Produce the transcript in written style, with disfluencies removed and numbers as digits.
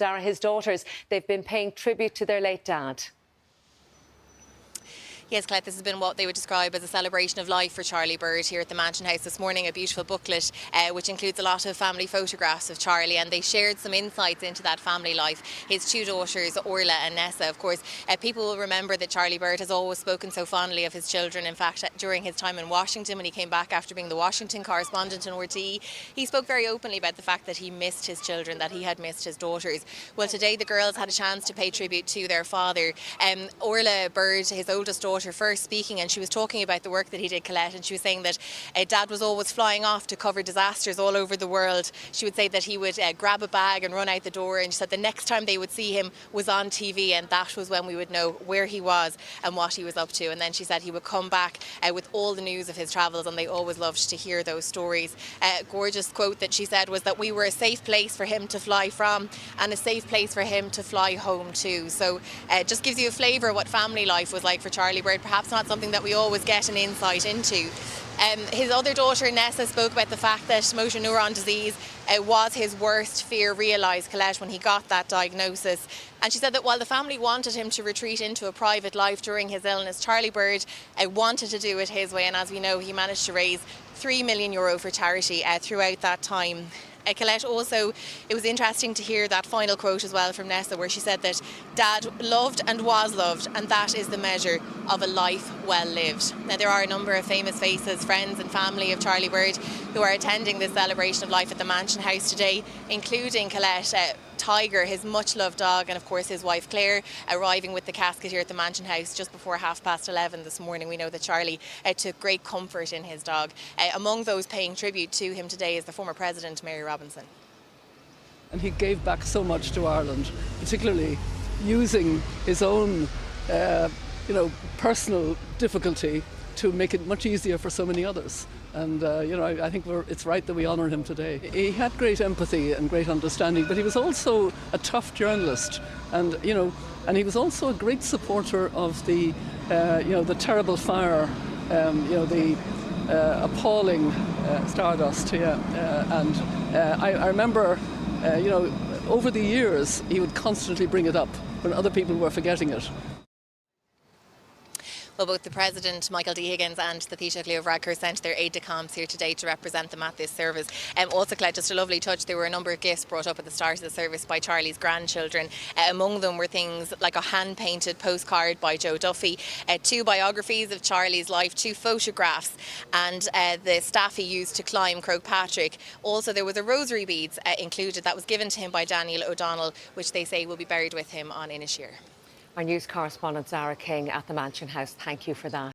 Dara, his daughters, they've been paying tribute to their late dad. Yes, Colette, this has been what they would describe as a celebration of life for Charlie Bird here at the Mansion House this morning. A beautiful booklet which includes a lot of family photographs of Charlie, and they shared some insights into that family life. His two daughters, Orla and Nessa. Of course, people will remember that Charlie Bird has always spoken so fondly of his children. In fact, during his time in Washington, when he came back after being the Washington correspondent in RTE, he spoke very openly about the fact that he missed his children, that he had missed his daughters. Well, today the girls had a chance to pay tribute to their father. Orla Bird, his oldest daughter, first speaking, and she was talking about the work that he did, Colette, and she was saying that Dad was always flying off to cover disasters all over the world. She would say that he would grab a bag and run out the door, and she said the next time they would see him was on TV, and that was when we would know where he was and what he was up to. And then she said he would come back with all the news of his travels, and they always loved to hear those stories. A gorgeous quote that she said was that we were a safe place for him to fly from and a safe place for him to fly home to. So just gives you a flavour of what family life was like for Charlie Bird. Perhaps not something that we always get an insight into. His other daughter Nessa spoke about the fact that motor neuron disease was his worst fear realised, Colette, when he got that diagnosis. And she said that while the family wanted him to retreat into a private life during his illness, Charlie Bird wanted to do it his way, and as we know, he managed to raise €3 million for charity throughout that time. Colette, also, it was interesting to hear that final quote as well from Nessa, where she said that Dad loved and was loved, and that is the measure of a life well lived. Now, there are a number of famous faces, friends and family of Charlie Bird, who are attending this celebration of life at the Mansion House today, including, Colette, Tiger, his much-loved dog, and of course his wife Claire, arriving with the casket here at the Mansion House just before 11:30 this morning. We know that Charlie took great comfort in his dog. Among those paying tribute to him today is the former President, Mary Robinson. And he gave back so much to Ireland, particularly using his own personal difficulty to make it much easier for so many others. And I think it's right that we honour him today. He had great empathy and great understanding, but he was also a tough journalist, and he was also a great supporter of the terrible fire, the appalling Stardust. I remember, over the years he would constantly bring it up when other people were forgetting it. Well, both the President, Michael D. Higgins, and the Taoiseach Leo Varadkar sent their aide-de-camp here today to represent them at this service. Also, Colette, just a lovely touch, there were a number of gifts brought up at the start of the service by Charlie's grandchildren. Among them were things like a hand-painted postcard by Joe Duffy, 2 biographies of Charlie's life, 2 photographs, and the staff he used to climb Croagh Patrick. Also, there was a rosary beads included that was given to him by Daniel O'Donnell, which they say will be buried with him on Inisheer. Our news correspondent Zara King at the Mansion House, thank you for that.